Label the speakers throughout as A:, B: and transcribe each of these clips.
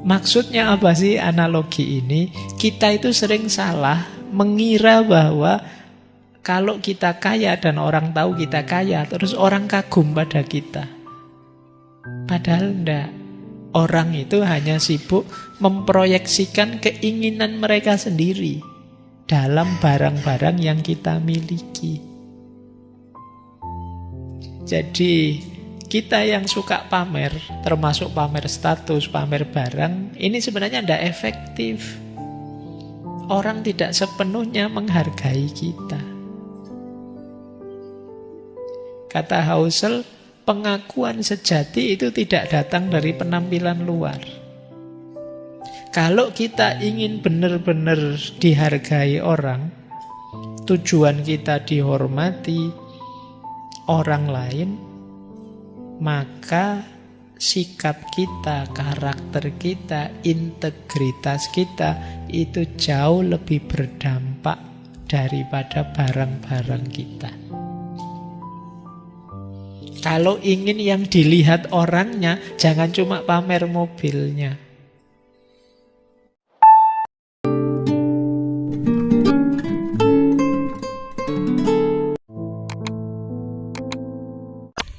A: Maksudnya apa sih analogi ini? Kita itu sering salah mengira bahwa kalau kita kaya dan orang tahu kita kaya, terus orang kagum pada kita. Padahal enggak. Orang itu hanya sibuk memproyeksikan keinginan mereka sendiri dalam barang-barang yang kita miliki. Jadi kita yang suka pamer, termasuk pamer status, pamer barang, ini sebenarnya tidak efektif. Orang tidak sepenuhnya menghargai kita. Kata Husserl, pengakuan sejati itu tidak datang dari penampilan luar. Kalau kita ingin benar-benar dihargai orang, tujuan kita dihormati orang lain, maka sikap kita, karakter kita, integritas kita itu jauh lebih berdampak daripada barang-barang kita. Kalau ingin yang dilihat orangnya, jangan cuma pamer mobilnya.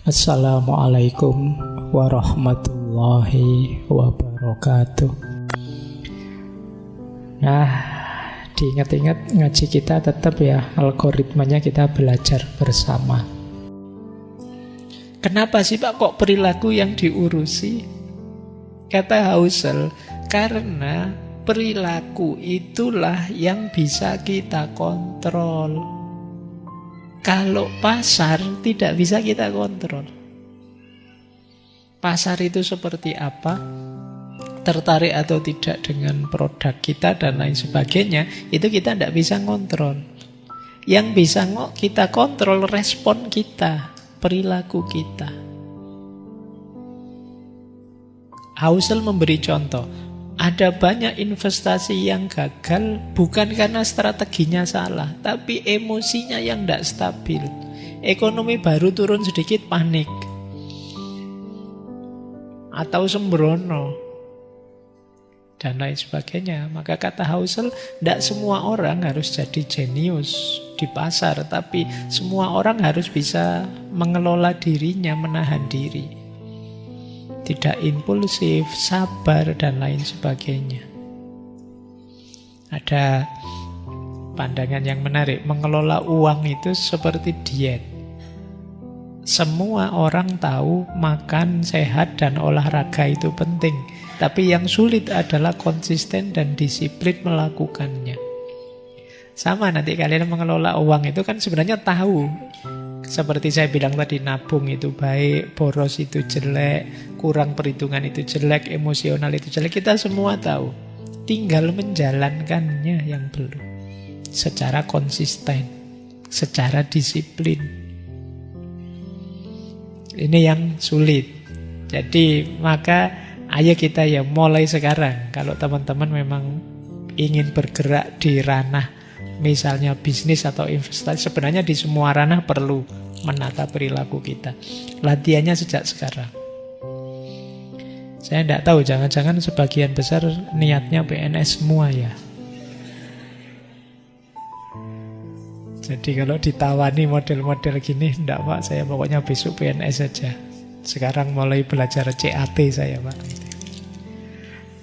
A: Assalamualaikum warahmatullahi wabarakatuh. Nah, diingat-ingat ngaji kita tetap ya, algoritmanya kita belajar bersama. Kenapa sih Pak kok perilaku yang diurusi? Kata Husserl, karena perilaku itulah yang bisa kita kontrol. Kalau pasar tidak bisa kita kontrol. Pasar itu seperti apa? Tertarik atau tidak dengan produk kita dan lain sebagainya, itu kita tidak bisa kontrol. Yang bisa kita kontrol respon kita, perilaku kita. Husserl memberi contoh. Ada banyak investasi yang gagal bukan karena strateginya salah, tapi emosinya yang tidak stabil. Ekonomi baru turun sedikit panik atau sembrono dan lain sebagainya. Maka kata Husserl, tidak semua orang harus jadi jenius di pasar, tapi semua orang harus bisa mengelola dirinya, menahan diri. Tidak impulsif, sabar, dan lain sebagainya. Ada pandangan yang menarik. Mengelola uang itu seperti diet. Semua orang tahu makan sehat dan olahraga itu penting. Tapi yang sulit adalah konsisten dan disiplin melakukannya. Sama nanti kalian mengelola uang itu kan sebenarnya tahu. Seperti saya bilang tadi, nabung itu baik, boros itu jelek, kurang perhitungan itu jelek, emosional itu jelek. Kita semua tahu. Tinggal menjalankannya yang belum. Secara konsisten, secara disiplin. Ini yang sulit. Jadi maka ayo kita ya mulai sekarang. Kalau teman-teman memang ingin bergerak di ranah misalnya bisnis atau investasi, sebenarnya di semua ranah perlu menata perilaku kita. Latihannya sejak sekarang. Saya tidak tahu, jangan-jangan sebagian besar niatnya PNS semua ya. Jadi kalau ditawani model-model gini, tidak Pak, saya pokoknya besok PNS saja. Sekarang mulai belajar CAT saya Pak.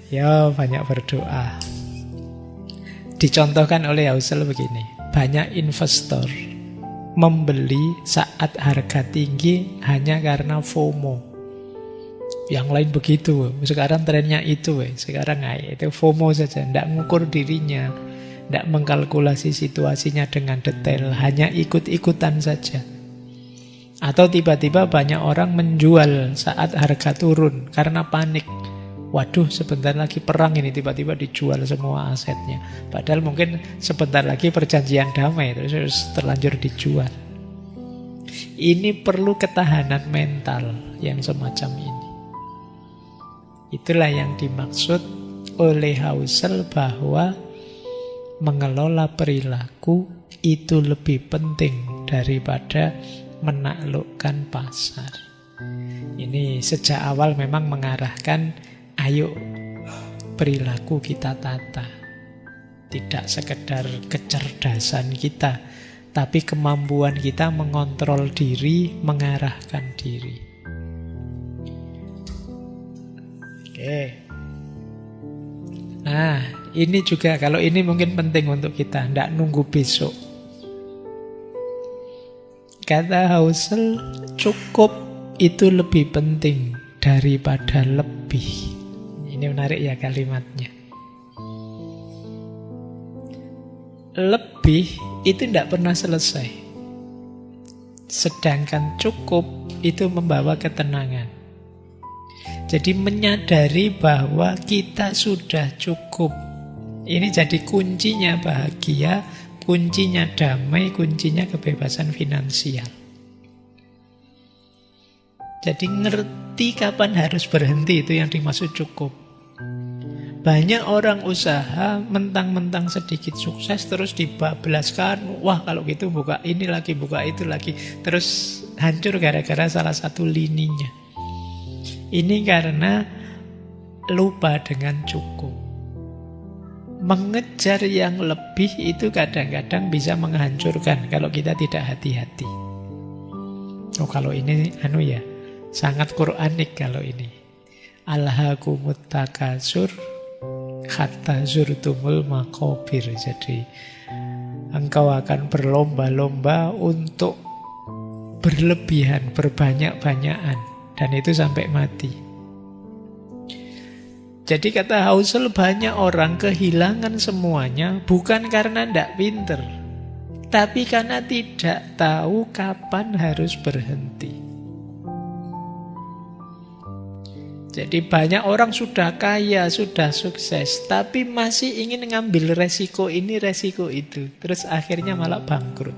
A: Ya banyak berdoa. Dicontohkan oleh Husserl begini, banyak investor membeli saat harga tinggi hanya karena FOMO. Yang lain begitu, sekarang trennya itu, sekarang itu FOMO saja, tidak mengukur dirinya, tidak mengkalkulasi situasinya dengan detail, hanya ikut-ikutan saja. Atau tiba-tiba banyak orang menjual saat harga turun karena panik. Waduh, sebentar lagi perang ini, tiba-tiba dijual semua asetnya. Padahal mungkin sebentar lagi perjanjian damai, terus terlanjur dijual. Ini perlu ketahanan mental yang semacam ini. Itulah yang dimaksud oleh Husserl bahwa mengelola perilaku itu lebih penting daripada menaklukkan pasar. Ini sejak awal memang mengarahkan, ayo perilaku kita tata. Tidak sekedar kecerdasan kita, tapi kemampuan kita mengontrol diri, mengarahkan diri. Oke. Nah, ini juga, kalau ini mungkin penting untuk kita, tidak nunggu besok. Kata Husserl, cukup itu lebih penting daripada lebih. Ini menarik ya kalimatnya. Lebih itu tidak pernah selesai. Sedangkan cukup itu membawa ketenangan. Jadi menyadari bahwa kita sudah cukup. Ini jadi kuncinya bahagia, kuncinya damai, kuncinya kebebasan finansial. Jadi ngerti kapan harus berhenti, itu yang dimaksud cukup. Banyak orang usaha mentang-mentang sedikit sukses terus dibablaskan. Wah, kalau gitu buka ini lagi, buka itu lagi. Terus hancur gara-gara salah satu lininya. Ini karena lupa dengan cukup. Mengejar yang lebih itu kadang-kadang bisa menghancurkan kalau kita tidak hati-hati. Oh, kalau ini sangat Quranik kalau ini. Alhaakumut takasur hatta zurtumul maqabir. Jadi engkau akan berlomba-lomba untuk berlebihan, berbanyak-banyakan, dan itu sampai mati. Jadi kata Husserl, banyak orang kehilangan semuanya bukan karena tidak pinter, tapi karena tidak tahu kapan harus berhenti. Jadi banyak orang sudah kaya, sudah sukses, tapi masih ingin ngambil resiko ini, resiko itu. Terus akhirnya malah bangkrut.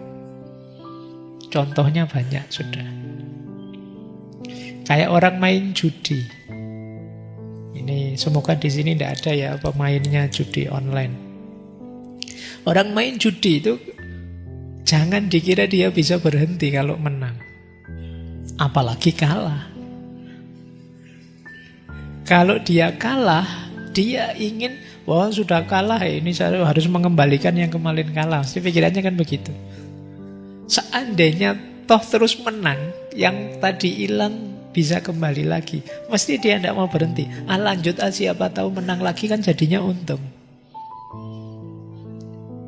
A: Contohnya banyak sudah. Kayak orang main judi. Ini semoga di sini tidak ada ya pemainnya judi online. Orang main judi itu jangan dikira dia bisa berhenti kalau menang. Apalagi kalah. Kalau dia kalah, dia ingin, wah sudah kalah, ini saya harus mengembalikan yang kemarin kalah. Pasti pikirannya kan begitu. Seandainya toh terus menang, yang tadi hilang bisa kembali lagi. Mesti dia tidak mau berhenti. Lanjut siapa tahu menang lagi kan jadinya untung.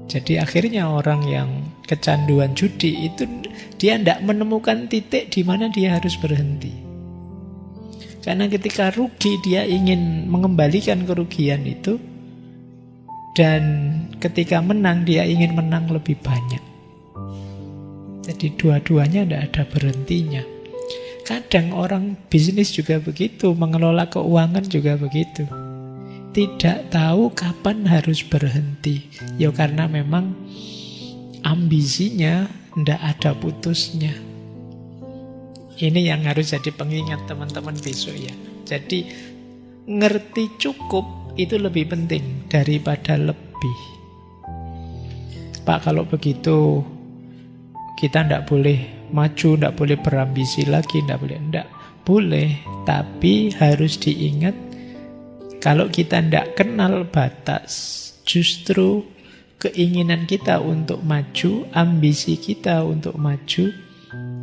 A: Jadi akhirnya orang yang kecanduan judi itu dia tidak menemukan titik di mana dia harus berhenti. Karena ketika rugi dia ingin mengembalikan kerugian itu, dan ketika menang dia ingin menang lebih banyak. Jadi dua-duanya tidak ada berhentinya. Kadang orang bisnis juga begitu, mengelola keuangan juga begitu. Tidak tahu kapan harus berhenti. Ya karena memang ambisinya tidak ada putusnya. Ini yang harus jadi pengingat teman-teman besok ya. Jadi ngerti cukup itu lebih penting daripada lebih. Pak, kalau begitu kita tidak boleh maju, tidak boleh berambisi lagi, tidak boleh. Tidak boleh, tapi harus diingat kalau kita tidak kenal batas, justru keinginan kita untuk maju, ambisi kita untuk maju,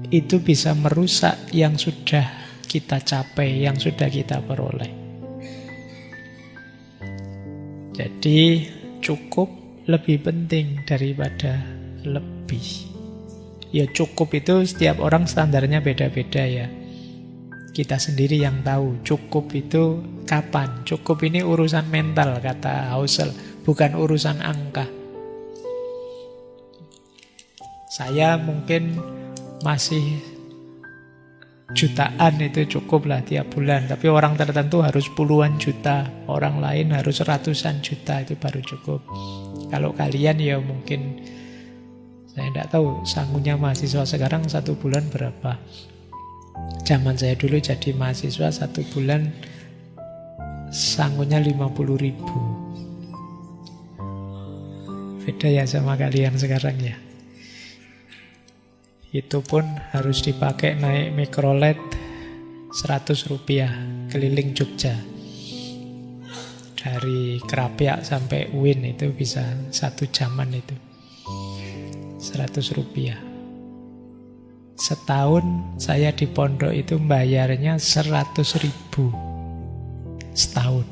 A: itu bisa merusak yang sudah kita capai, yang sudah kita peroleh. Jadi cukup lebih penting daripada lebih. Ya cukup itu setiap orang standarnya beda-beda ya. Kita sendiri yang tahu cukup itu kapan. Cukup ini urusan mental kata Husserl, bukan urusan angka. Saya mungkin masih jutaan itu cukup lah tiap bulan. Tapi orang tertentu harus puluhan juta, orang lain harus ratusan juta, itu baru cukup. Kalau kalian ya mungkin, saya tidak tahu sangunya mahasiswa sekarang satu bulan berapa. Zaman saya dulu jadi mahasiswa satu bulan sangunya 50.000. Beda ya sama kalian sekarang ya. Itu pun harus dipakai naik mikrolet 100 rupiah keliling Jogja. Dari Krapyak sampai UIN itu bisa 1 jaman itu. 100 rupiah. Setahun saya di pondok itu bayarnya 100.000 setahun.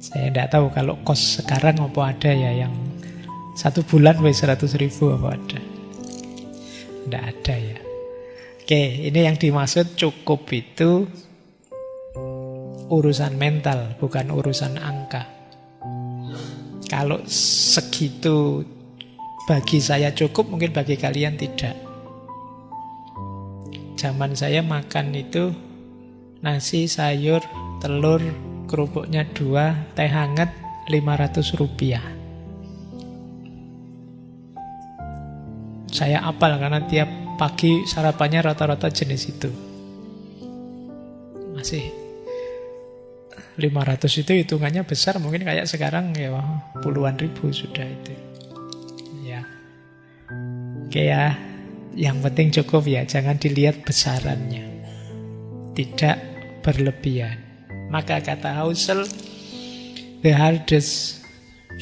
A: Saya tidak tahu kalau kos sekarang apa ada ya yang 1 bulan 100.000 apa ada. Tidak ada ya. Oke, ini yang dimaksud cukup itu urusan mental, bukan urusan angka. Kalau segitu bagi saya cukup, mungkin bagi kalian tidak. Zaman saya makan itu nasi, sayur, telur, kerupuknya 2, teh hangat 500 rupiah. Saya apal karena tiap pagi sarapannya rata-rata jenis itu. Masih 500 itu hitungannya besar, mungkin kayak sekarang ya puluhan ribu sudah itu. Ya. Oke ya, yang penting cukup ya, jangan dilihat besarannya. Tidak berlebihan. Maka kata Housel, the hardest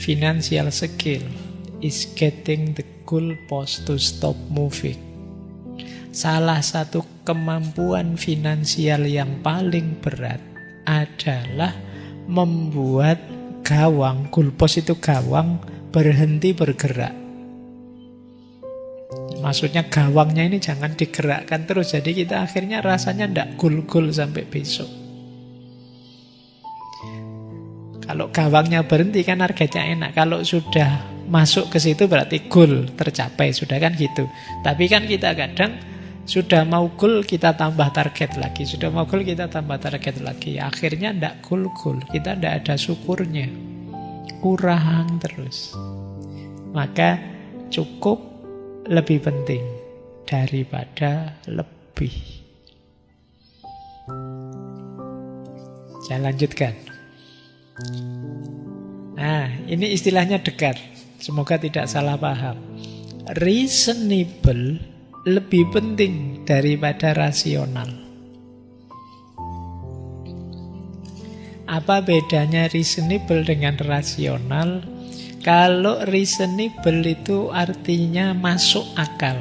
A: financial skill is getting the goalpost to stop moving. Salah satu kemampuan finansial yang paling berat adalah membuat gawang, goalpost itu gawang, berhenti bergerak. Maksudnya gawangnya ini jangan digerakkan terus, jadi kita akhirnya rasanya tidak gol-gol sampai besok. Kalau gawangnya berhenti kan harganya enak. Kalau sudah masuk ke situ berarti goal tercapai, sudah kan gitu. Tapi kan kita kadang sudah mau goal kita tambah target lagi, sudah mau goal kita tambah target lagi. Akhirnya tidak goal-goal, kita tidak ada syukurnya, kurang terus. Maka cukup lebih penting daripada lebih. Saya lanjutkan. Nah, ini istilahnya dekat. Semoga tidak salah paham. Reasonable lebih penting daripada rasional. Apa bedanya reasonable dengan rasional? Kalau reasonable itu artinya masuk akal,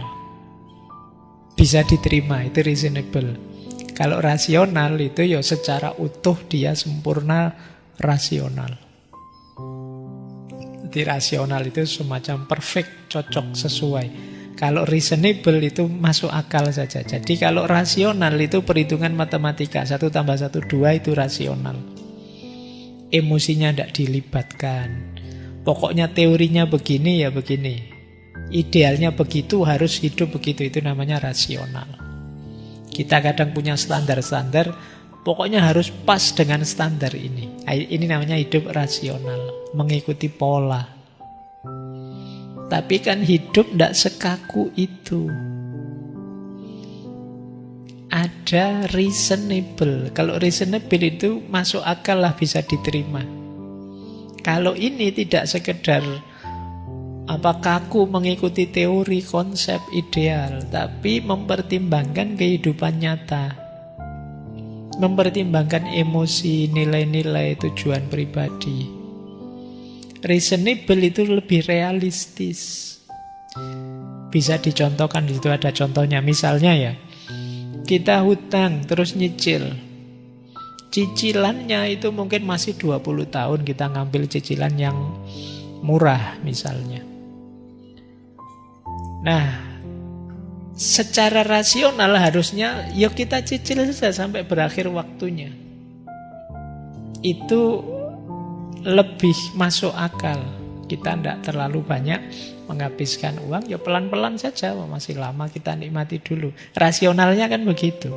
A: bisa diterima, itu reasonable. Kalau rasional itu ya secara utuh dia sempurna rasional. Jadi rasional itu semacam perfect, cocok, sesuai. Kalau reasonable itu masuk akal saja. Jadi kalau rasional itu perhitungan matematika, 1 tambah 1 2 itu rasional. Emosinya tidak dilibatkan. Pokoknya teorinya begini ya begini. Idealnya begitu, harus hidup begitu, itu namanya rasional. Kita kadang punya standar-standar, pokoknya harus pas dengan standar ini. Ini namanya hidup rasional, mengikuti pola. Tapi kan hidup tidak sekaku itu. Ada reasonable. Kalau reasonable itu masuk akal lah, bisa diterima. Kalau ini tidak sekedar kaku mengikuti teori, konsep, ideal, tapi mempertimbangkan kehidupan nyata, mempertimbangkan emosi, nilai-nilai, tujuan pribadi. Reasonable itu lebih realistis. Bisa dicontohkan, di situ ada contohnya. Misalnya ya, kita hutang terus nyicil. Cicilannya itu mungkin masih 20 tahun kita ngambil cicilan yang murah misalnya. Nah, secara rasional harusnya ya kita cicil saja sampai berakhir waktunya. Itu lebih masuk akal. Kita tidak terlalu banyak menghabiskan uang, ya pelan-pelan saja, masih lama kita nikmati dulu. Rasionalnya kan begitu.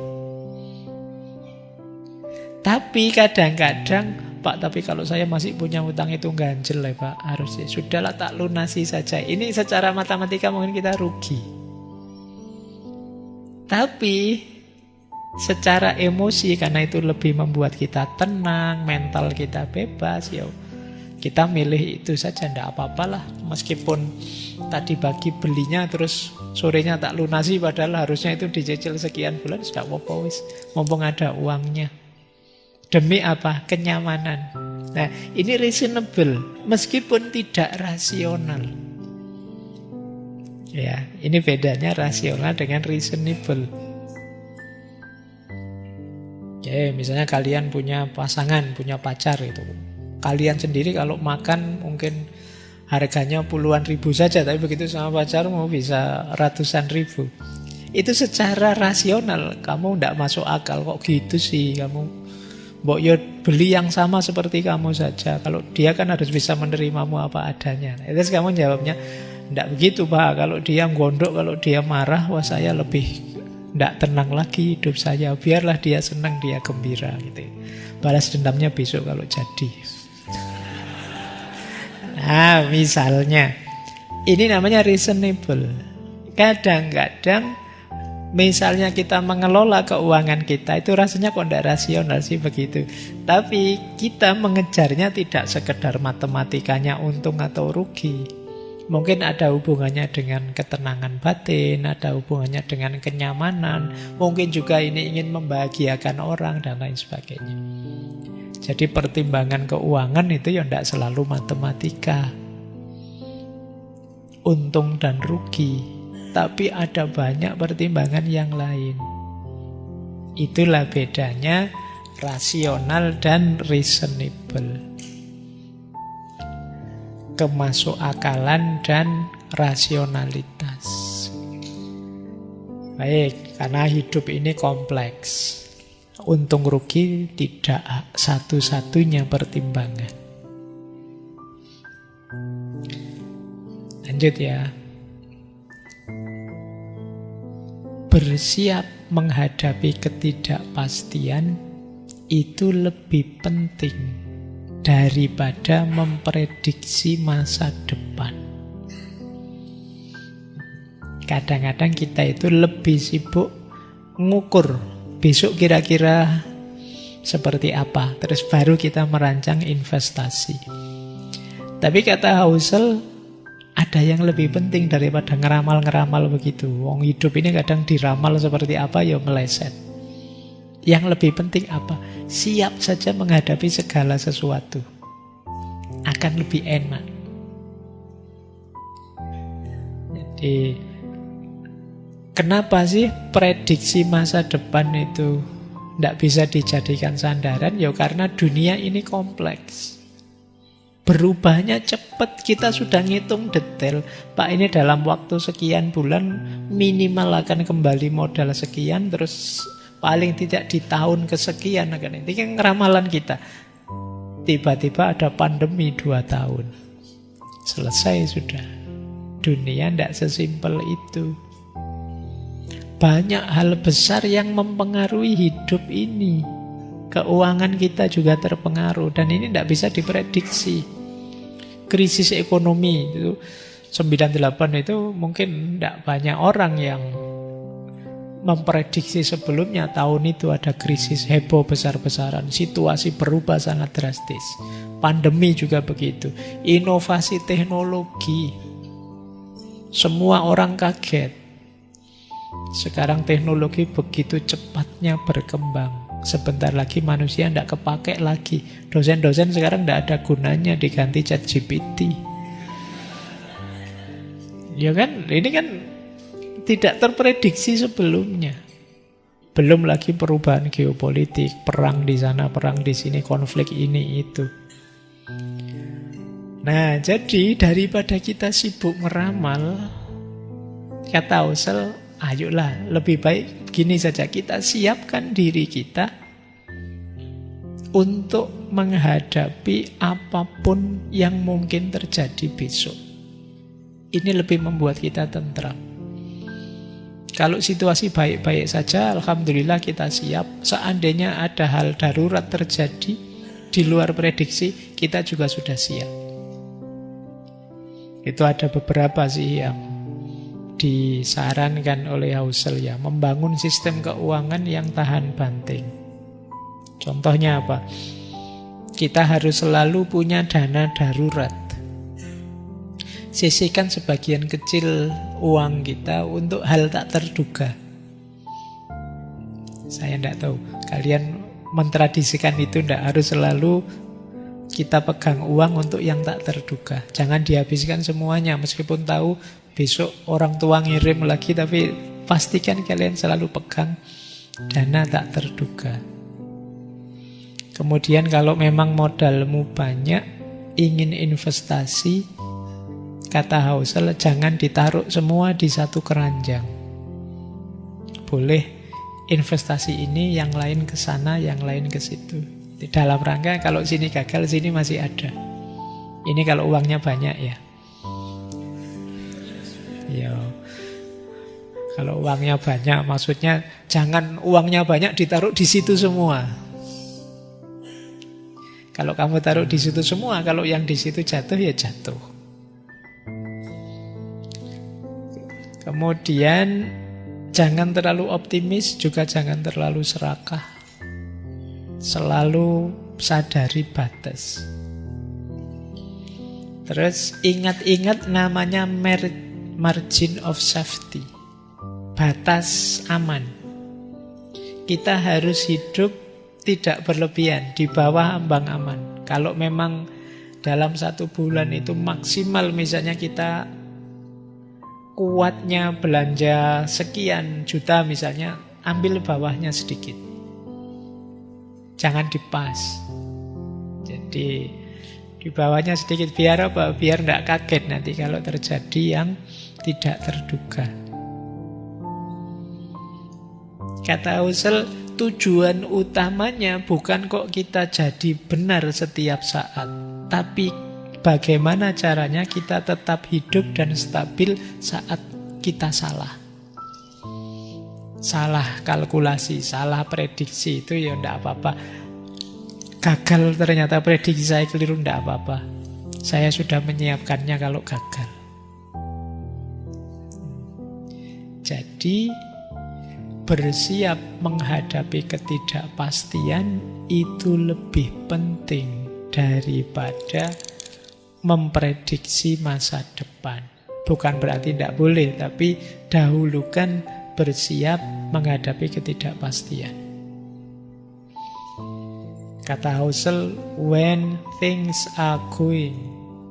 A: Tapi kadang-kadang, Pak, tapi kalau saya masih punya hutang itu ganjel ya Pak, harusnya sudahlah tak lunasi saja. Ini secara matematika mungkin kita rugi. Tapi secara emosi, karena itu lebih membuat kita tenang, mental kita bebas, ya kita milih itu saja, tidak apa-apalah. Meskipun tadi pagi belinya terus sorenya tak lunasi, padahal harusnya itu dicicil sekian bulan, sudah apa-apa wis, mumpung ada uangnya. Demi apa? Kenyamanan. Nah, ini reasonable meskipun tidak rasional. Ya, ini bedanya rasional dengan reasonable. Oke, misalnya kalian punya pasangan, punya pacar gitu. Kalian sendiri kalau makan mungkin harganya puluhan ribu saja, tapi begitu sama pacarmu bisa ratusan ribu. Itu secara rasional, kamu tidak masuk akal, kok gitu sih kamu. Mbok yo beli yang sama seperti kamu saja. Kalau dia kan harus bisa menerimamu apa adanya. Terus kamu jawabnya, tidak begitu Pak, kalau dia gondok, kalau dia marah, wah saya lebih tidak tenang lagi hidup saya. Biarlah dia senang, dia gembira gitu. Balas dendamnya besok kalau jadi. Nah, misalnya ini namanya reasonable. Kadang-kadang misalnya kita mengelola keuangan kita, itu rasanya kok tidak rasional sih begitu. Tapi kita mengejarnya tidak sekedar matematikanya untung atau rugi. Mungkin ada hubungannya dengan ketenangan batin, ada hubungannya dengan kenyamanan. Mungkin juga ini ingin membahagiakan orang dan lain sebagainya. Jadi pertimbangan keuangan itu ya tidak selalu matematika. Untung dan rugi. Tapi ada banyak pertimbangan yang lain. Itulah bedanya rasional dan reasonable. Kemasuk akalan dan rasionalitas. Baik, karena hidup ini kompleks. Untung rugi tidak satu-satunya pertimbangan. Lanjut ya. Bersiap menghadapi ketidakpastian itu lebih penting daripada memprediksi masa depan. Kadang-kadang kita itu lebih sibuk ngukur besok kira-kira seperti apa, terus baru kita merancang investasi. Tapi kata Housel, ada yang lebih penting daripada ngeramal-ngeramal begitu. Wong hidup ini kadang diramal seperti apa ya meleset. Yang lebih penting apa? Siap saja menghadapi segala sesuatu. Akan lebih enak. Jadi, kenapa sih prediksi masa depan itu tidak bisa dijadikan sandaran? Ya karena dunia ini kompleks. Berubahnya cepat, kita sudah ngitung detail. Pak, ini dalam waktu sekian bulan minimal akan kembali modal sekian, terus paling tidak di tahun kesekian akan. Ini kan ramalan kita. Tiba-tiba ada pandemi 2 tahun. Selesai sudah. Dunia tidak sesimpel itu. Banyak hal besar yang mempengaruhi hidup ini. Keuangan kita juga terpengaruh. Dan ini tidak bisa diprediksi. Krisis ekonomi itu 98 itu mungkin tidak banyak orang yang memprediksi sebelumnya tahun itu ada krisis heboh besar-besaran. Situasi berubah sangat drastis. Pandemi juga begitu. Inovasi teknologi. Semua orang kaget. Sekarang teknologi begitu cepatnya berkembang. Sebentar lagi manusia tidak kepake lagi. Dosen-dosen sekarang tidak ada gunanya, diganti ChatGPT. Ya kan, ini kan tidak terprediksi sebelumnya. Belum lagi perubahan geopolitik, perang di sana, perang di sini, konflik ini itu. Nah, jadi daripada kita sibuk meramal, kata Housel, ayolah, lebih baik gini saja, kita siapkan diri kita untuk menghadapi apapun yang mungkin terjadi besok. Ini lebih membuat kita tentram. Kalau situasi baik-baik saja, alhamdulillah kita siap. Seandainya ada hal darurat terjadi di luar prediksi, kita juga sudah siap. Itu ada beberapa sih yang disarankan oleh Housel ya, membangun sistem keuangan yang tahan banting. Contohnya apa? Kita harus selalu punya dana darurat. Sisihkan sebagian kecil uang kita untuk hal tak terduga. Saya tidak tahu, kalian mentradisikan itu tidak harus selalu kita pegang uang untuk yang tak terduga. Jangan dihabiskan semuanya, meskipun tahu besok orang tua ngirim lagi, tapi pastikan kalian selalu pegang dana tak terduga. Kemudian kalau memang modalmu banyak, ingin investasi, kata Housel, jangan ditaruh semua di satu keranjang. Boleh investasi ini, yang lain ke sana, yang lain ke situ. Di dalam rangka kalau sini gagal, sini masih ada. Ini kalau uangnya banyak ya. Ya. Kalau uangnya banyak, maksudnya jangan uangnya banyak ditaruh di situ semua. Kalau kamu taruh di situ semua, kalau yang di situ jatuh ya jatuh. Kemudian jangan terlalu optimis, juga jangan terlalu serakah. Selalu sadari batas. Terus ingat-ingat namanya margin of safety, batas aman. Kita harus hidup tidak berlebihan, di bawah ambang aman. Kalau memang dalam 1 bulan itu maksimal, misalnya kita kuatnya belanja sekian juta misalnya, ambil bawahnya sedikit. Jangan dipas. Jadi di bawahnya sedikit, biar apa? Biar tidak kaget nanti kalau terjadi yang tidak terduga. Kata Housel, tujuan utamanya bukan kok kita jadi benar setiap saat, tapi bagaimana caranya kita tetap hidup dan stabil saat kita salah. Salah kalkulasi, salah prediksi itu ya enggak apa-apa. Gagal ternyata prediksi saya keliru, enggak apa-apa. Saya sudah menyiapkannya kalau gagal. Jadi bersiap menghadapi ketidakpastian itu lebih penting daripada memprediksi masa depan. Bukan berarti tidak boleh, tapi dahulukan bersiap menghadapi ketidakpastian. Kata Housel, when things are going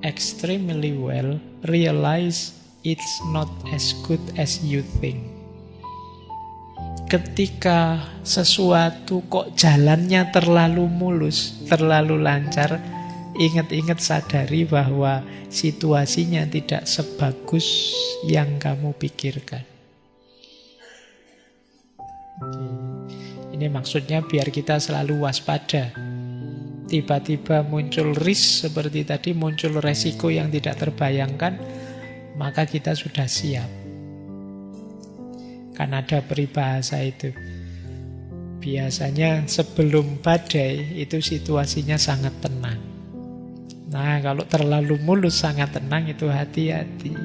A: extremely well, realize it's not as good as you think. Ketika sesuatu kok jalannya terlalu mulus, terlalu lancar, ingat-ingat sadari bahwa situasinya tidak sebagus yang kamu pikirkan. Ini maksudnya biar kita selalu waspada. Tiba-tiba muncul risk seperti tadi, muncul resiko yang tidak terbayangkan, maka kita sudah siap. Kan ada peribahasa itu. Biasanya sebelum badai itu situasinya sangat tenang. Nah, kalau terlalu mulus sangat tenang itu hati-hati.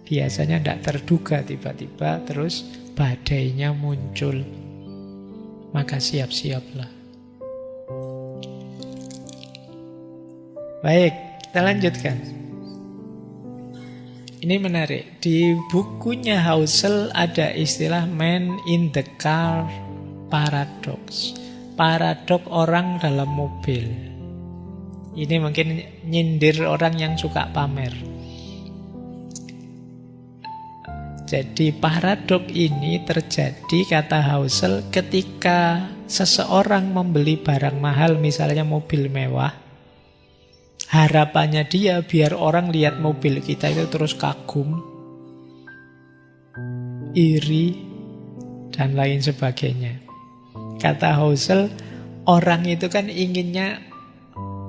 A: Biasanya tidak terduga tiba-tiba terus badainya muncul. Maka siap-siaplah. Baik, kita lanjutkan. Ini menarik. Di bukunya Housel ada istilah man in the car paradox. Paradok orang dalam mobil. Ini mungkin nyindir orang yang suka pamer. Jadi paradok ini terjadi, kata Housel, ketika seseorang membeli barang mahal, misalnya mobil mewah. Harapannya dia biar orang lihat mobil kita itu terus kagum, iri, dan lain sebagainya. Kata Housel, orang itu kan inginnya,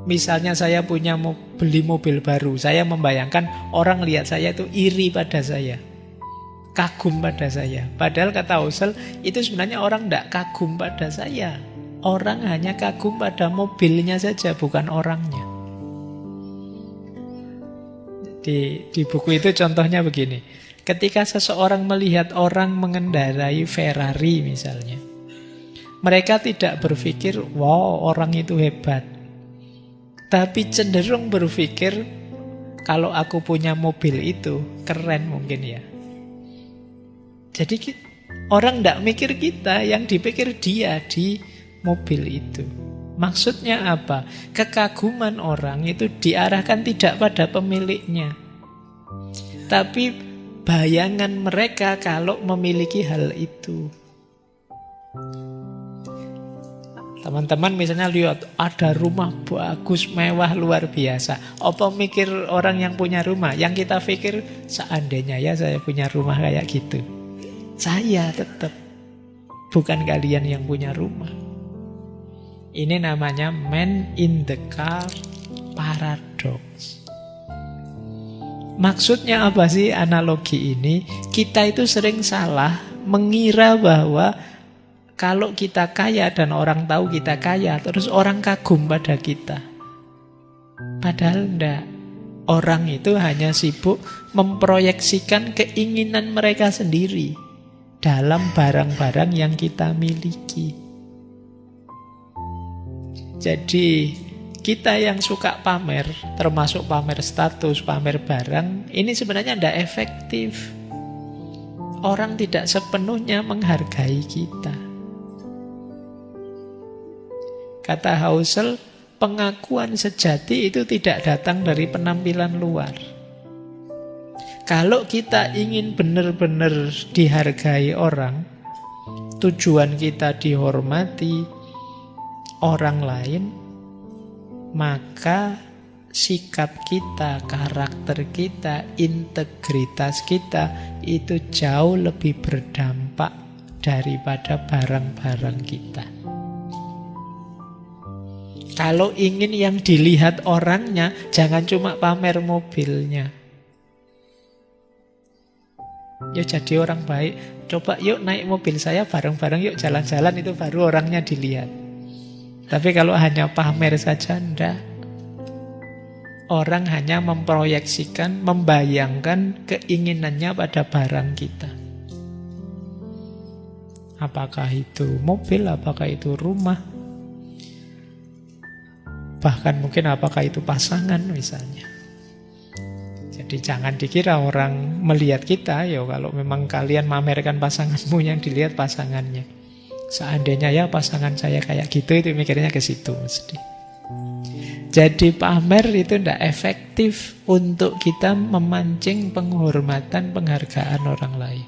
A: misalnya saya punya beli mobil baru, saya membayangkan orang lihat saya itu iri pada saya, kagum pada saya. Padahal kata Housel, itu sebenarnya orang tidak kagum pada saya. Orang hanya kagum pada mobilnya saja, bukan orangnya. Di buku itu contohnya begini. Ketika seseorang melihat orang mengendarai Ferrari misalnya, mereka tidak berpikir, wow orang itu hebat. Tapi cenderung berpikir, kalau aku punya mobil itu, keren mungkin ya. Jadi orang tidak mikir kita, yang dipikir dia di mobil itu. Maksudnya apa? Kekaguman orang itu diarahkan tidak pada pemiliknya, tapi bayangan mereka kalau memiliki hal itu. Teman-teman misalnya lihat ada rumah bagus, mewah, luar biasa. Apa mikir orang yang punya rumah? Yang kita pikir, seandainya ya saya punya rumah kayak gitu. Saya tetap, bukan kalian yang punya rumah. Ini namanya man in the car paradox. Maksudnya apa sih analogi ini? Kita itu sering salah mengira bahwa kalau kita kaya dan orang tahu kita kaya, terus orang kagum pada kita. Padahal enggak. Orang itu hanya sibuk memproyeksikan keinginan mereka sendiri dalam barang-barang yang kita miliki. Jadi kita yang suka pamer, termasuk pamer status, pamer barang, ini sebenarnya tidak efektif. Orang tidak sepenuhnya menghargai kita. Kata Husserl, pengakuan sejati itu tidak datang dari penampilan luar. Kalau kita ingin benar-benar dihargai orang, tujuan kita dihormati orang lain, maka sikap kita, karakter kita, integritas kita itu jauh lebih berdampak daripada barang-barang kita. Kalau ingin yang dilihat orangnya, jangan cuma pamer mobilnya. Yuk jadi orang baik, coba yuk naik mobil saya bareng-bareng, yuk jalan-jalan, itu baru orangnya dilihat. Tapi kalau hanya pamer saja, enggak. Orang hanya memproyeksikan, membayangkan keinginannya pada barang kita. Apakah itu mobil, apakah itu rumah, bahkan mungkin apakah itu pasangan misalnya. Jadi jangan dikira orang melihat kita, ya kalau memang kalian mamerkan pasanganmu, yang dilihat pasangannya. Seandainya ya pasangan saya kayak gitu, itu mikirnya ke situ mesti. Jadi pamer itu tidak efektif untuk kita memancing penghormatan, penghargaan orang lain.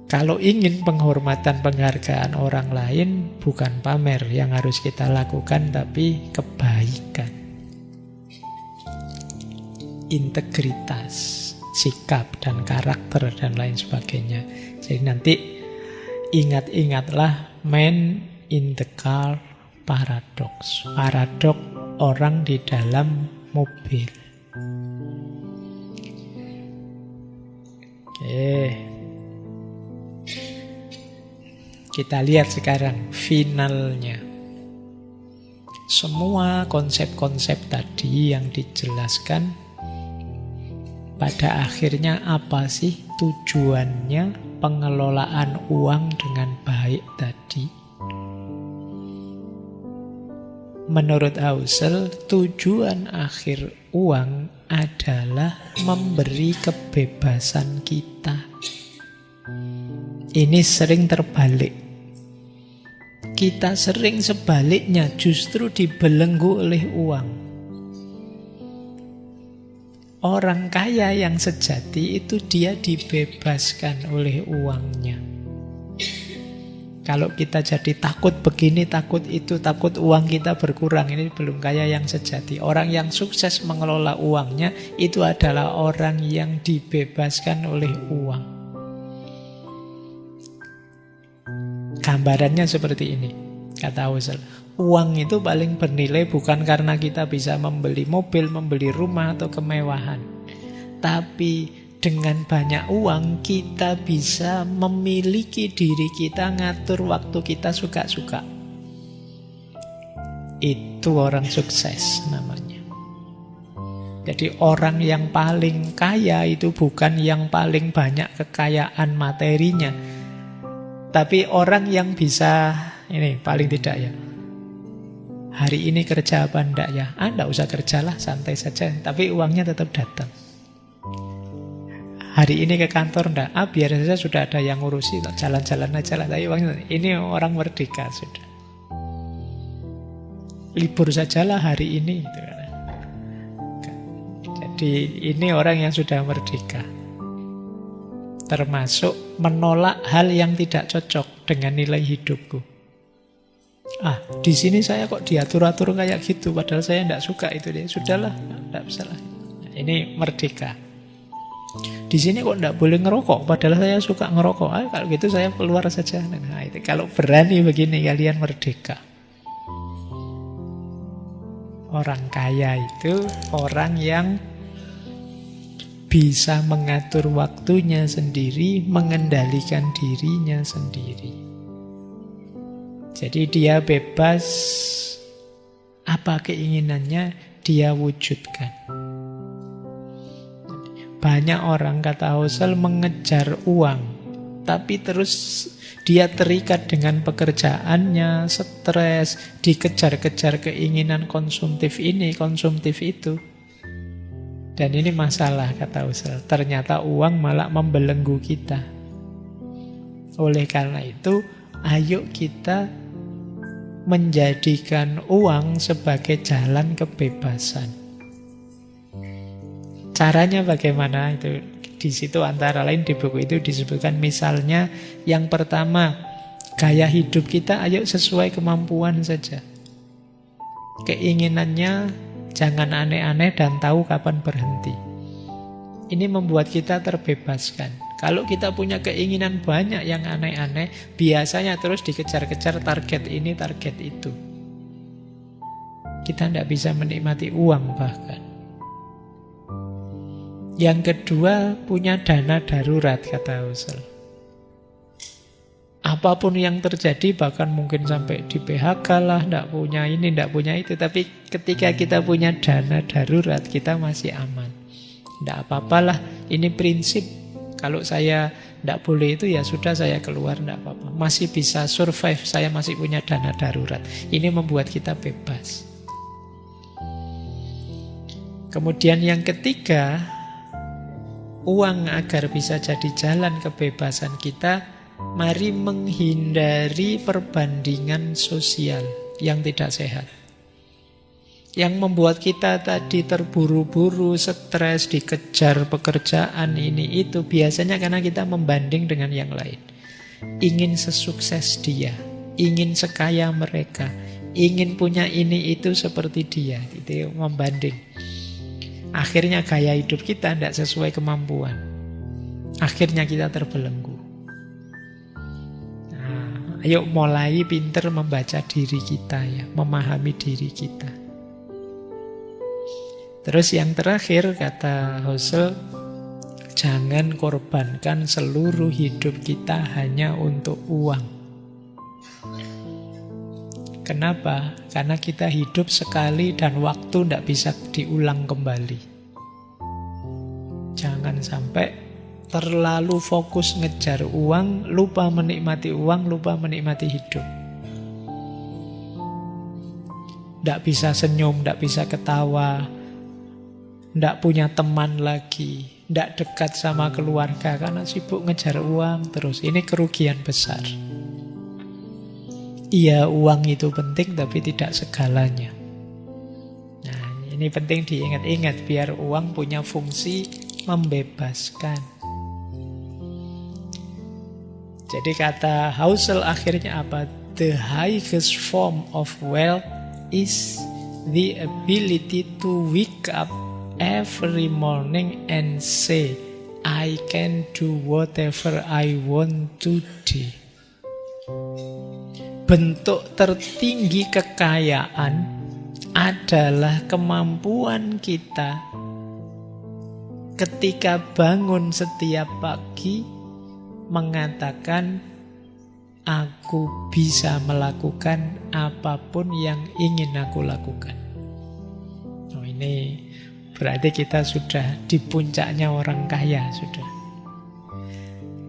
A: Kalau ingin penghormatan, penghargaan orang lain, bukan pamer yang harus kita lakukan, tapi kebaikan, integritas, sikap dan karakter dan lain sebagainya. Jadi nanti ingat-ingatlah man in the car paradox. Paradox orang di dalam mobil. Oke. Kita lihat sekarang finalnya. Semua konsep-konsep tadi yang dijelaskan, pada akhirnya apa sih tujuannya pengelolaan uang dengan baik tadi? Menurut Husserl, tujuan akhir uang adalah memberi kebebasan kita. Ini sering terbalik. Kita sering sebaliknya justru dibelenggu oleh uang. Orang kaya yang sejati itu dia dibebaskan oleh uangnya. Kalau kita jadi takut begini, takut itu, takut uang kita berkurang, ini belum kaya yang sejati. Orang yang sukses mengelola uangnya itu adalah orang yang dibebaskan oleh uang. Gambarannya seperti ini, kata Husserl. Uang itu paling bernilai bukan karena kita bisa membeli mobil, membeli rumah atau kemewahan. Tapi dengan banyak uang kita bisa memiliki diri kita, ngatur waktu kita suka-suka. Itu orang sukses namanya. Jadi orang yang paling kaya itu bukan yang paling banyak kekayaan materinya, tapi orang yang bisa, ini paling tidak ya, hari ini kerja apa enggak ya? Enggak usah kerjalah, santai saja, tapi uangnya tetap datang. Hari ini ke kantor enggak? Biar saja sudah ada yang ngurusi, jalan-jalan aja lah, tapi uangnya, ini orang merdeka sudah. libur sajalah hari ini gitu kan. Jadi ini orang yang sudah merdeka, termasuk menolak hal yang tidak cocok dengan nilai hidupku. Di sini saya kok diatur-atur kayak gitu, padahal saya tidak suka itu deh. Sudahlah, tidak bisa lah. Ini merdeka. Di sini kok tidak boleh ngerokok, padahal saya suka ngerokok. Kalau gitu saya keluar saja. Nah, itu kalau berani begini kalian merdeka. Orang kaya itu orang yang bisa mengatur waktunya sendiri, mengendalikan dirinya sendiri. Jadi dia bebas, apa keinginannya dia wujudkan. Banyak orang, kata Husserl, mengejar uang, tapi terus dia terikat dengan pekerjaannya, stres, dikejar-kejar keinginan konsumtif ini, konsumtif itu. Dan ini masalah, kata Husserl. Ternyata uang malah membelenggu kita. Oleh karena itu, ayo kita menjadikan uang sebagai jalan kebebasan. Caranya bagaimana? Itu di situ antara lain di buku itu disebutkan, misalnya yang pertama, gaya hidup kita ayo sesuai kemampuan saja. Keinginannya jangan aneh-aneh dan tahu kapan berhenti. Ini membuat kita terbebaskan. Kalau kita punya keinginan banyak yang aneh-aneh, biasanya terus dikejar-kejar target ini, target itu. Kita tidak bisa menikmati uang bahkan. Yang kedua, punya dana darurat, kata Husserl. Apapun yang terjadi, bahkan mungkin sampai di PHK lah, tidak punya ini, tidak punya itu. Tapi ketika kita punya dana darurat, kita masih aman. Tidak apa-apalah, ini prinsip. Kalau saya tidak boleh itu, ya sudah saya keluar, tidak apa-apa. Masih bisa survive, saya masih punya dana darurat. Ini membuat kita bebas. Kemudian yang ketiga, uang agar bisa jadi jalan kebebasan kita, mari menghindari perbandingan sosial yang tidak sehat. Yang membuat kita tadi terburu-buru, stres, dikejar pekerjaan ini itu, biasanya karena kita membanding dengan yang lain. Ingin sesukses dia, ingin sekaya mereka, ingin punya ini itu seperti dia. Itu membanding. Akhirnya gaya hidup kita tidak sesuai kemampuan. Akhirnya kita terbelenggu. Ayo mulai pinter membaca diri kita ya, memahami diri kita. Terus yang terakhir, kata Husserl, jangan korbankan seluruh hidup kita hanya untuk uang. Kenapa? Karena kita hidup sekali dan waktu tidak bisa diulang kembali. Jangan sampai terlalu fokus ngejar uang, lupa menikmati uang, lupa menikmati hidup. Tidak bisa senyum, tidak bisa ketawa, tidak punya teman lagi, tidak dekat sama keluarga karena sibuk ngejar uang terus. Ini kerugian besar. Iya, uang itu penting tapi tidak segalanya. Nah, ini penting diingat-ingat biar uang punya fungsi membebaskan. Jadi kata Husserl akhirnya apa? The highest form of wealth is the ability to wake up every morning and say, I can do whatever I want today. Bentuk tertinggi kekayaan adalah kemampuan kita ketika bangun setiap pagi mengatakan, aku bisa melakukan apapun yang ingin aku lakukan. Oh, ini berarti kita sudah di puncaknya orang kaya sudah.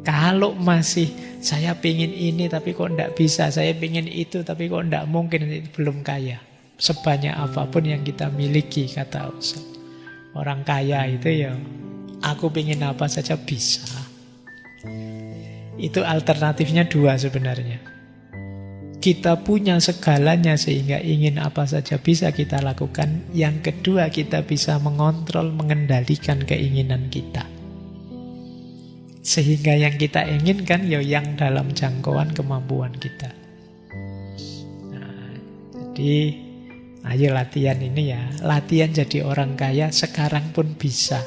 A: Kalau masih saya pingin ini tapi kok tidak bisa, saya pingin itu tapi kok tidak mungkin, belum kaya. Sebanyak apapun yang kita miliki, kata Husserl. Orang kaya itu ya, aku pingin apa saja bisa. Itu alternatifnya dua sebenarnya. Kita punya segalanya sehingga ingin apa saja bisa kita lakukan. Yang kedua, kita bisa mengontrol, mengendalikan keinginan kita. Sehingga yang kita inginkan ya yang dalam jangkauan kemampuan kita. Nah, jadi ayo latihan ini ya. Latihan jadi orang kaya sekarang pun bisa.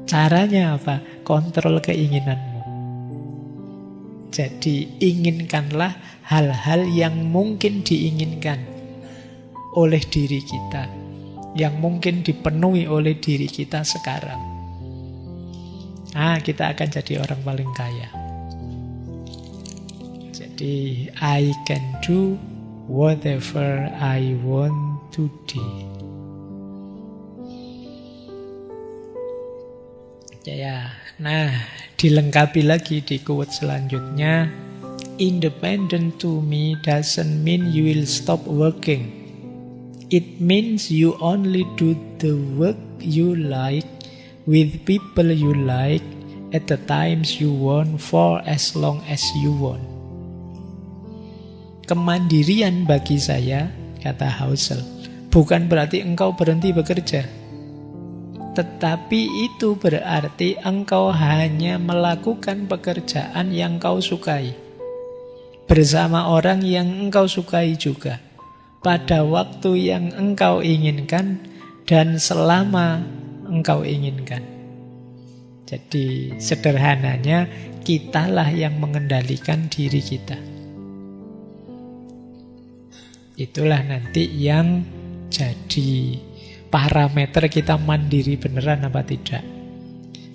A: Caranya apa? Kontrol keinginanmu. Jadi inginkanlah hal-hal yang mungkin diinginkan oleh diri kita, yang mungkin dipenuhi oleh diri kita sekarang. Nah, kita akan jadi orang paling kaya. Jadi I can do whatever I want today. Ya, nah dilengkapi lagi di quote selanjutnya. Independent to me doesn't mean you will stop working. It means you only do the work you like, with people you like, at the times you want, for as long as you want. Kemandirian bagi saya, kata Housel, bukan berarti engkau berhenti bekerja. Tetapi itu berarti engkau hanya melakukan pekerjaan yang kau sukai, bersama orang yang engkau sukai juga, pada waktu yang engkau inginkan, dan selama engkau inginkan. Jadi sederhananya, kitalah yang mengendalikan diri kita. Itulah nanti yang jadi parameter kita mandiri beneran apa tidak.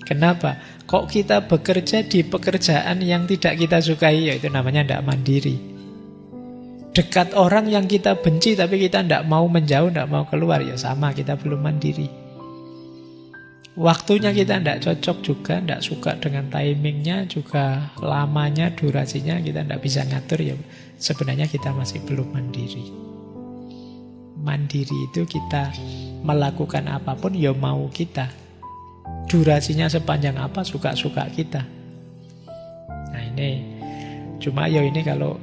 A: Kenapa? Kok kita bekerja di pekerjaan yang tidak kita sukai, ya itu namanya tidak mandiri. Dekat orang yang kita benci tapi kita tidak mau menjauh, tidak mau keluar, ya sama, kita belum mandiri. Waktunya kita tidak cocok juga, tidak suka dengan timingnya, juga lamanya, durasinya kita tidak bisa ngatur, ya sebenarnya kita masih belum mandiri. Mandiri itu kita melakukan apapun ya mau kita. Durasinya sepanjang apa suka-suka kita. Nah ini, cuma ya ini kalau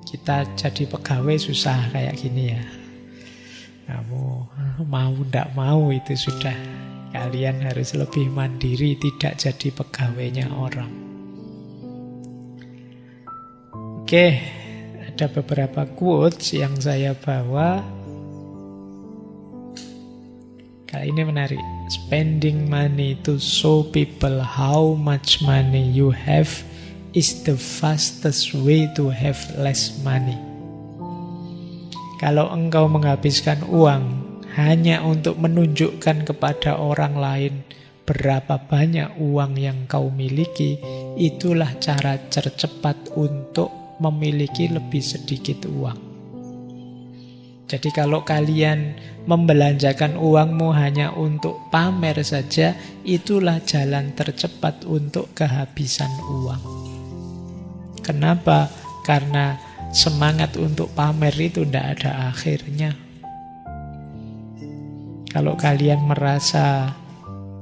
A: kita jadi pegawai susah kayak gini ya. Kamu mau ndak mau itu sudah. Kalian harus lebih mandiri, tidak jadi pegawainya orang. Oke, ada beberapa quotes yang saya bawa. Kali ini menarik. Spending money to show people how much money you have is the fastest way to have less money. Kalau engkau menghabiskan uang hanya untuk menunjukkan kepada orang lain berapa banyak uang yang kau miliki, itulah cara tercepat untuk memiliki lebih sedikit uang. Jadi kalau kalian membelanjakan uangmu hanya untuk pamer saja, itulah jalan tercepat untuk kehabisan uang. Kenapa? Karena semangat untuk pamer itu tidak ada akhirnya. Kalau kalian merasa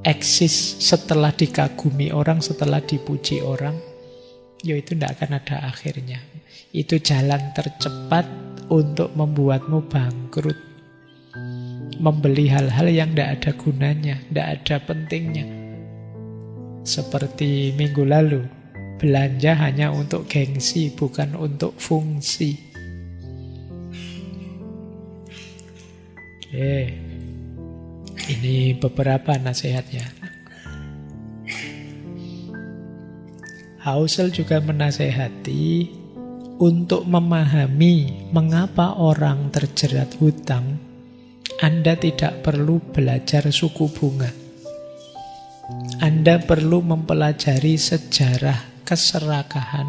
A: eksis setelah dikagumi orang, setelah dipuji orang, ya itu tidak akan ada akhirnya. Itu jalan tercepat untuk membuatmu bangkrut. Membeli hal-hal yang tidak ada gunanya, tidak ada pentingnya. Seperti minggu lalu, belanja hanya untuk gengsi, bukan untuk fungsi. Oke, ini beberapa nasihatnya. Housel juga menasehati untuk memahami mengapa orang terjerat hutang, Anda tidak perlu belajar suku bunga. Anda perlu mempelajari sejarah keserakahan,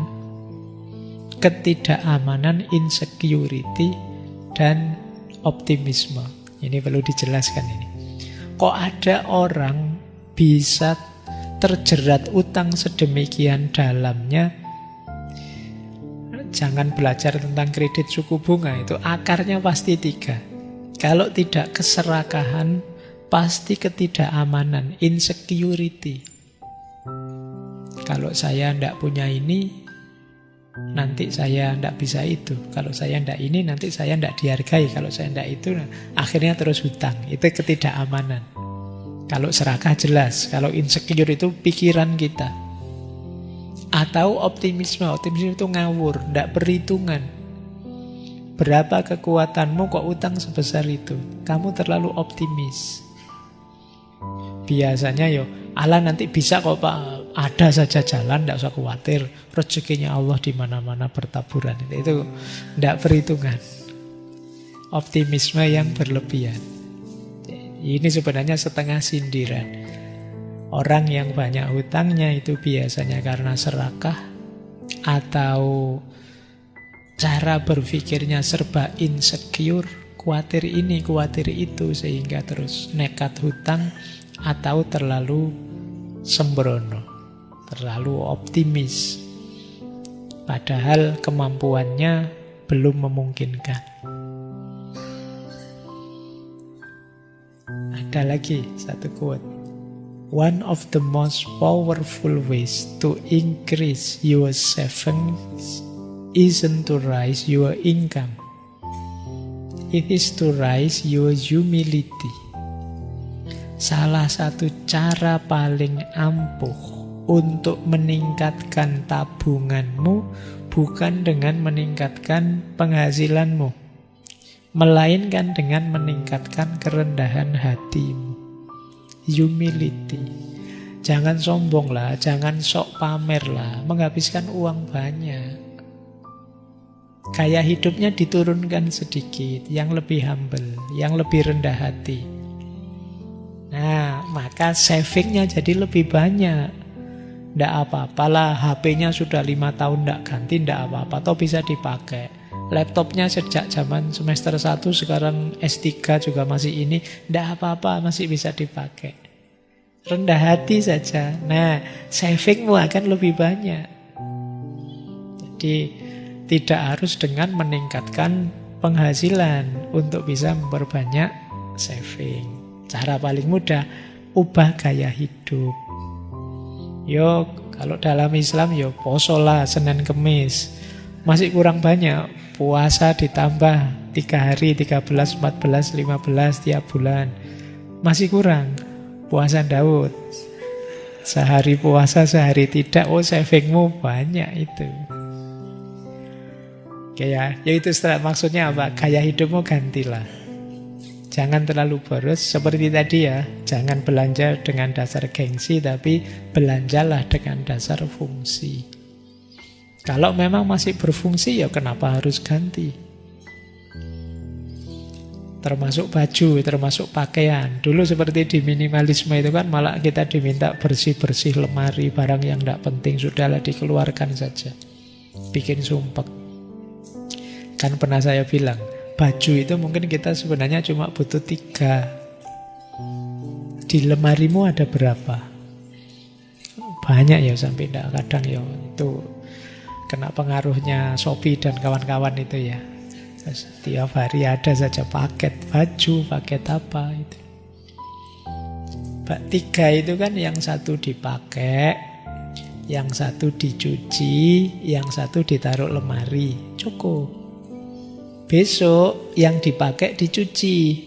A: ketidakamanan, insecurity, dan optimisme. Ini perlu dijelaskan ini. Kok ada orang bisa terjerat utang sedemikian dalamnya? Jangan belajar tentang kredit suku bunga, itu akarnya pasti 3. Kalau tidak keserakahan, pasti ketidakamanan, insecurity. Kalau saya tidak punya ini, nanti saya tidak bisa itu. Kalau saya tidak ini, nanti saya tidak dihargai. Kalau saya tidak itu, akhirnya terus hutang. Itu ketidakamanan. Kalau serakah jelas. Kalau insecure itu pikiran kita. Atau optimisme. Optimisme itu ngawur, tidak perhitungan. Berapa kekuatanmu kok utang sebesar itu? Kamu terlalu optimis. Biasanya Allah nanti bisa kok Pak. Ada saja jalan, tidak usah khawatir. Rezekinya Allah di mana-mana bertaburan. Itu tidak perhitungan. Optimisme yang berlebihan. Ini sebenarnya setengah sindiran. Orang yang banyak hutangnya itu biasanya karena serakah atau cara berpikirnya serba insecure, khawatir ini, khawatir itu, sehingga terus nekat hutang atau terlalu sembrono, terlalu optimis. Padahal kemampuannya belum memungkinkan. Ada lagi satu quote. One of the most powerful ways to increase your savings isn't to raise your income. It is to raise your humility. Salah satu cara paling ampuh untuk meningkatkan tabunganmu bukan dengan meningkatkan penghasilanmu, melainkan dengan meningkatkan kerendahan hatimu. Humility. Jangan sombong lah, jangan sok pamer lah, menghabiskan uang banyak. Gaya hidupnya diturunkan sedikit, yang lebih humble, yang lebih rendah hati. Nah, maka savingnya jadi lebih banyak. Tidak apa-apalah, HP-nya sudah 5 tahun tidak ganti, tidak apa-apa, toh bisa dipakai. Laptopnya sejak zaman semester 1, sekarang S3 juga masih ini, tidak apa-apa, masih bisa dipakai. Rendah hati saja. Nah, savingmu akan lebih banyak. Jadi tidak harus dengan meningkatkan penghasilan untuk bisa memperbanyak saving. Cara paling mudah, ubah gaya hidup. Yo, kalau dalam Islam poso lah Senin Kemis. Masih kurang banyak, puasa ditambah 3 hari, 13, 14, 15 tiap bulan. Masih kurang, puasa Daud. Sehari puasa, sehari tidak, savingmu banyak itu. Oke ya itu maksudnya apa? Gaya hidupmu gantilah. Jangan terlalu boros, seperti tadi ya. Jangan belanja dengan dasar gengsi, tapi belanjalah dengan dasar fungsi. Kalau memang masih berfungsi, kenapa harus ganti? Termasuk baju, termasuk pakaian. Dulu seperti di minimalisme itu kan malah kita diminta bersih-bersih lemari, barang yang tidak penting, sudahlah dikeluarkan saja. Bikin sumpek. Kan pernah saya bilang, baju itu mungkin kita sebenarnya cuma butuh 3. Di lemarimu ada berapa? Banyak sampai tidak kadang itu kena pengaruhnya Shopee dan kawan-kawan itu ya. Setiap hari ada saja paket baju, paket apa itu. 3 itu kan yang satu dipakai, yang satu dicuci, yang satu ditaruh lemari. Cukup. Besok yang dipakai dicuci,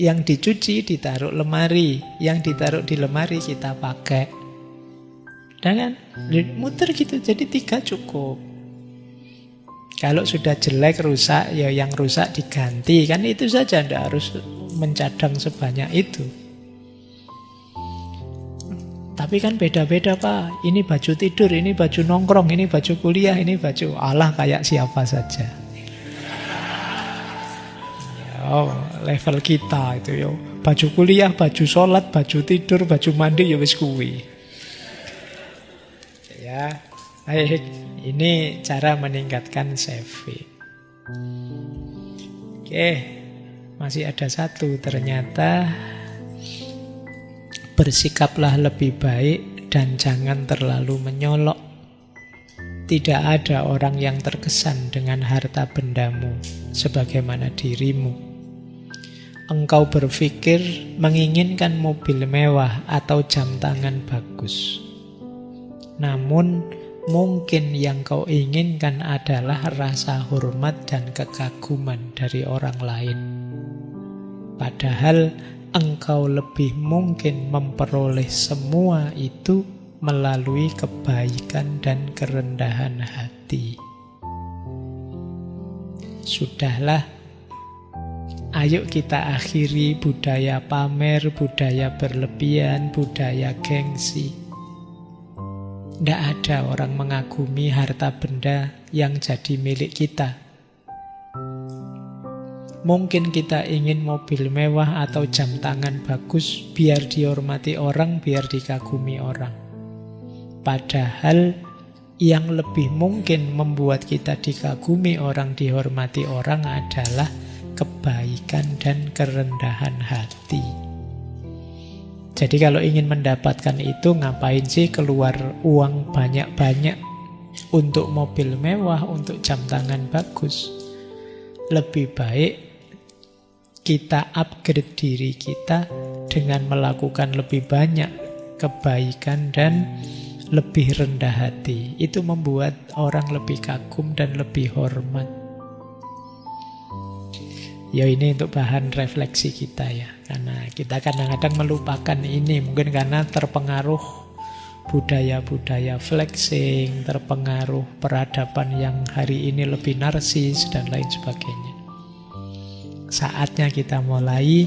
A: yang dicuci ditaruh lemari, yang ditaruh di lemari kita pakai. Dan muter gitu, jadi 3 cukup. Kalau sudah jelek, rusak, yang rusak diganti. Kan itu saja, tidak harus mencadang sebanyak itu. Tapi kan beda-beda Pak. Ini baju tidur, ini baju nongkrong, ini baju kuliah, ini baju Allah kayak siapa saja. Level kita itu baju kuliah, baju sholat, baju tidur, baju mandi wis kuwi. Ya, baik. Ini cara meningkatkan saving. Oke, masih ada satu. Ternyata bersikaplah lebih baik dan jangan terlalu menyolok. Tidak ada orang yang terkesan dengan harta bendamu sebagaimana dirimu. Engkau berpikir menginginkan mobil mewah atau jam tangan bagus. Namun mungkin yang kau inginkan adalah rasa hormat dan kekaguman dari orang lain. Padahal engkau lebih mungkin memperoleh semua itu melalui kebaikan dan kerendahan hati. Sudahlah, ayo kita akhiri budaya pamer, budaya berlebihan, budaya gengsi. Tidak ada orang mengagumi harta benda yang jadi milik kita. Mungkin kita ingin mobil mewah atau jam tangan bagus biar dihormati orang, biar dikagumi orang. Padahal yang lebih mungkin membuat kita dikagumi orang, dihormati orang adalah kebaikan dan kerendahan hati. Jadi kalau ingin mendapatkan itu, ngapain sih keluar uang banyak-banyak untuk mobil mewah, untuk jam tangan bagus? Lebih baik kita upgrade diri kita dengan melakukan lebih banyak kebaikan dan lebih rendah hati. Itu membuat orang lebih kagum dan lebih hormat. Ya, ini untuk bahan refleksi kita ya. Karena kita kadang-kadang melupakan ini. Mungkin karena terpengaruh budaya-budaya flexing, terpengaruh peradaban yang hari ini lebih narsis dan lain sebagainya. Saatnya kita mulai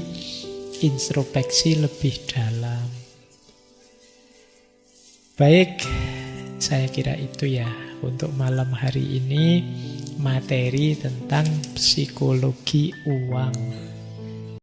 A: introspeksi lebih dalam. Baik, saya kira itu ya untuk malam hari ini, materi tentang psikologi uang.